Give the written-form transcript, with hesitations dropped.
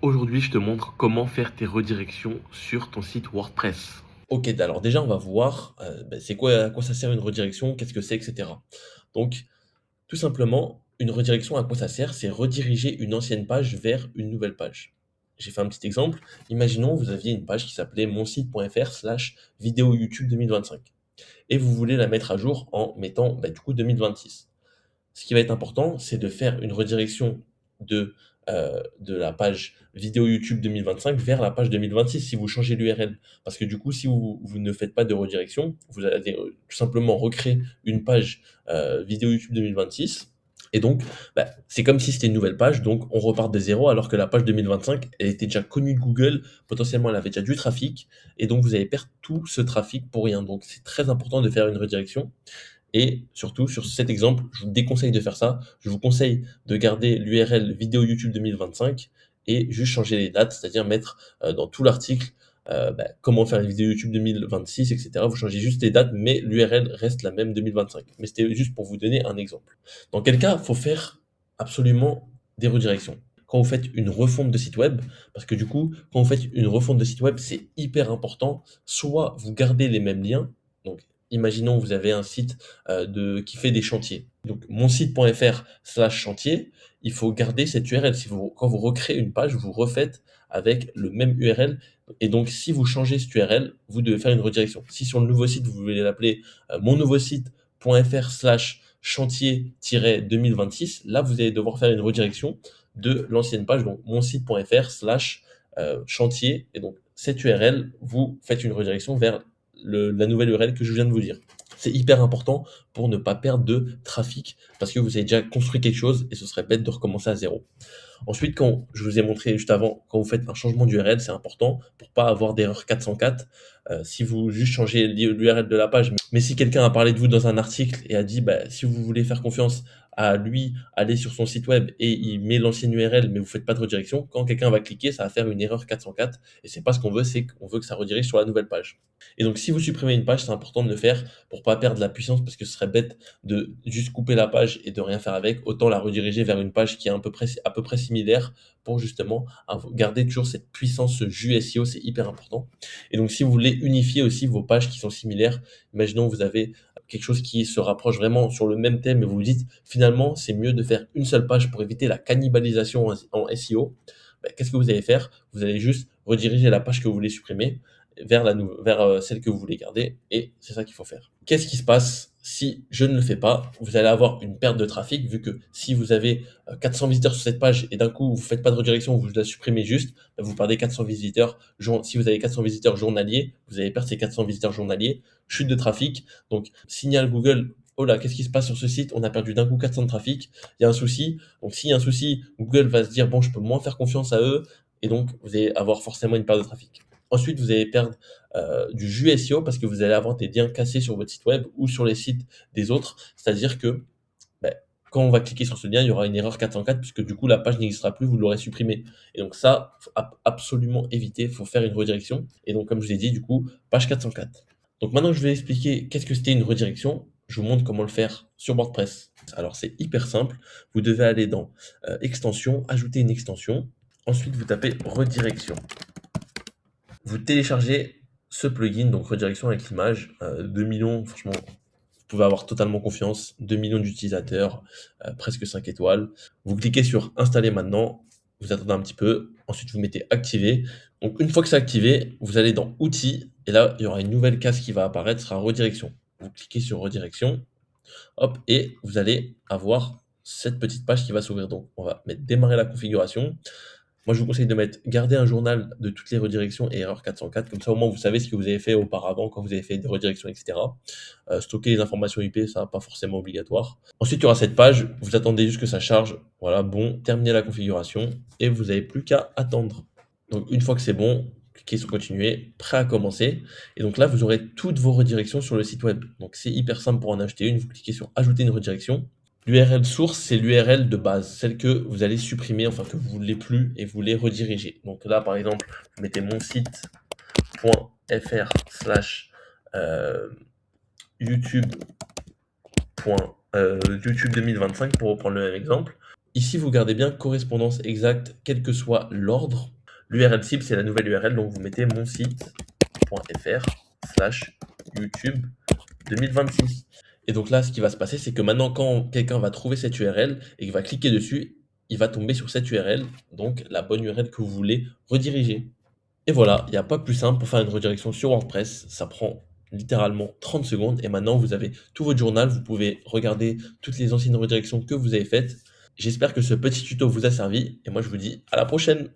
Aujourd'hui, je te montre comment faire tes redirections sur ton site WordPress. OK, alors déjà, on va voir, c'est quoi à quoi ça sert une redirection, qu'est-ce que c'est, et cetera. Donc, tout simplement, une redirection, à quoi ça sert? C'est rediriger une ancienne page vers une nouvelle page. J'ai fait un petit exemple. Imaginons, vous aviez une page qui s'appelait monsite.fr/vidéo YouTube 2025 et vous voulez la mettre à jour en mettant, du coup 2026. Ce qui va être important, c'est de faire une redirection de la page vidéo YouTube 2025 vers la page 2026 si vous changez l'URL. Parce que du coup, si vous ne faites pas de redirection, vous allez tout simplement recréer une page vidéo YouTube 2026. Et donc, c'est comme si c'était une nouvelle page, donc on repart de zéro alors que la page 2025, elle était déjà connue de Google, potentiellement elle avait déjà du trafic, et donc vous allez perdre tout ce trafic pour rien. Donc c'est très important de faire une redirection. Et surtout, sur cet exemple, je vous déconseille de faire ça. Je vous conseille de garder l'URL vidéo YouTube 2025 et juste changer les dates, c'est-à-dire mettre dans tout l'article comment faire une vidéo YouTube 2026, etc. Vous changez juste les dates, mais l'URL reste la même 2025. Mais c'était juste pour vous donner un exemple. Dans quel cas, il faut faire absolument des redirections. Quand vous faites une refonte de site web, parce que du coup, quand vous faites une refonte de site web, c'est hyper important. Soit vous gardez les mêmes liens, donc imaginons vous avez un site qui fait des chantiers. Donc monsite.fr/chantier, il faut garder cette URL. Quand vous recréez une page, vous refaites avec le même URL. Et donc, si vous changez cette URL, vous devez faire une redirection. Si sur le nouveau site, vous voulez l'appeler mon nouveau site.fr/chantier-2026, là, vous allez devoir faire une redirection de l'ancienne page, donc monsite.fr/chantier. Et donc, cette URL, vous faites une redirection vers la nouvelle URL que je viens de vous dire. C'est hyper important pour ne pas perdre de trafic parce que vous avez déjà construit quelque chose et ce serait bête de recommencer à zéro. Ensuite, quand je vous ai montré juste avant, quand vous faites un changement d'URL, c'est important pour pas avoir d'erreur 404. Si vous juste changez l'URL de la page, mais si quelqu'un a parlé de vous dans un article et a dit, si vous voulez faire confiance à lui, allez sur son site web et il met l'ancienne URL, mais vous faites pas de redirection, quand quelqu'un va cliquer, ça va faire une erreur 404 et c'est pas ce qu'on veut, c'est qu'on veut que ça redirige sur la nouvelle page. Et donc, si vous supprimez une page, c'est important de le faire pour pas perdre la puissance parce que ce serait bête de juste couper la page et de rien faire avec, autant la rediriger vers une page qui est à peu près similaire pour justement garder toujours cette puissance, ce jus SEO, c'est hyper important. Et donc, si vous voulez unifier aussi vos pages qui sont similaires, imaginons vous avez quelque chose qui se rapproche vraiment sur le même thème et vous vous dites finalement c'est mieux de faire une seule page pour éviter la cannibalisation en SEO, qu'est-ce que vous allez faire? Vous allez juste rediriger la page que vous voulez supprimer vers celle que vous voulez garder et c'est ça qu'il faut faire. Qu'est-ce qui se passe si je ne le fais pas? Vous allez avoir une perte de trafic vu que si vous avez 400 visiteurs sur cette page et d'un coup vous faites pas de redirection, vous la supprimez juste, vous perdez 400 visiteurs. Si vous avez 400 visiteurs journaliers, vous allez perdre ces 400 visiteurs journaliers, chute de trafic, donc signal Google. Oh là, qu'est-ce qui se passe sur ce site? On a perdu d'un coup 400 de trafic, il y a un souci. Donc s'il y a un souci, Google va se dire bon, je peux moins faire confiance à eux et donc vous allez avoir forcément une perte de trafic. Ensuite, vous allez perdre du jus SEO parce que vous allez avoir des liens cassés sur votre site web ou sur les sites des autres. C'est-à-dire que ben, quand on va cliquer sur ce lien, il y aura une erreur 404 puisque du coup la page n'existera plus, vous l'aurez supprimée. Et donc ça, faut absolument éviter, il faut faire une redirection. Et donc comme je vous ai dit, du coup, page 404. Donc maintenant que je vais expliquer qu'est-ce que c'était une redirection, je vous montre comment le faire sur WordPress. Alors c'est hyper simple, vous devez aller dans extension, ajouter une extension. Ensuite, vous tapez redirection. Vous téléchargez ce plugin, donc redirection avec l'image, 2 millions, franchement, vous pouvez avoir totalement confiance, 2 millions d'utilisateurs, presque 5 étoiles. Vous cliquez sur installer maintenant, vous attendez un petit peu, ensuite vous mettez activer. Donc une fois que c'est activé, vous allez dans outils et là, il y aura une nouvelle case qui va apparaître, ce sera redirection. Vous cliquez sur redirection, hop, et vous allez avoir cette petite page qui va s'ouvrir. Donc on va mettre démarrer la configuration. Moi, je vous conseille de mettre garder un journal de toutes les redirections et erreur 404. Comme ça, au moins, vous savez ce que vous avez fait auparavant quand vous avez fait des redirections, etc. Stocker les informations IP, ça, pas forcément obligatoire. Ensuite, il y aura cette page. Vous attendez juste que ça charge. Voilà, bon, terminez la configuration et vous n'avez plus qu'à attendre. Donc, une fois que c'est bon, cliquez sur continuer, prêt à commencer. Et donc là, vous aurez toutes vos redirections sur le site web. Donc, c'est hyper simple pour en acheter une. Vous cliquez sur ajouter une redirection. L'URL source, c'est l'URL de base, celle que vous allez supprimer, enfin que vous ne voulez plus et vous voulez rediriger. Donc là, par exemple, vous mettez mon site.fr/YouTube. YouTube 2025 pour reprendre le même exemple. Ici, vous gardez bien correspondance exacte, quel que soit l'ordre. L'URL cible, c'est la nouvelle URL, donc vous mettez mon site.fr/YouTube 2026. Et donc là, ce qui va se passer, c'est que maintenant, quand quelqu'un va trouver cette URL et qu'il va cliquer dessus, il va tomber sur cette URL, donc la bonne URL que vous voulez rediriger. Et voilà, il n'y a pas plus simple pour faire une redirection sur WordPress. Ça prend littéralement 30 secondes. Et maintenant, vous avez tout votre journal. Vous pouvez regarder toutes les anciennes redirections que vous avez faites. J'espère que ce petit tuto vous a servi. Et moi, je vous dis à la prochaine.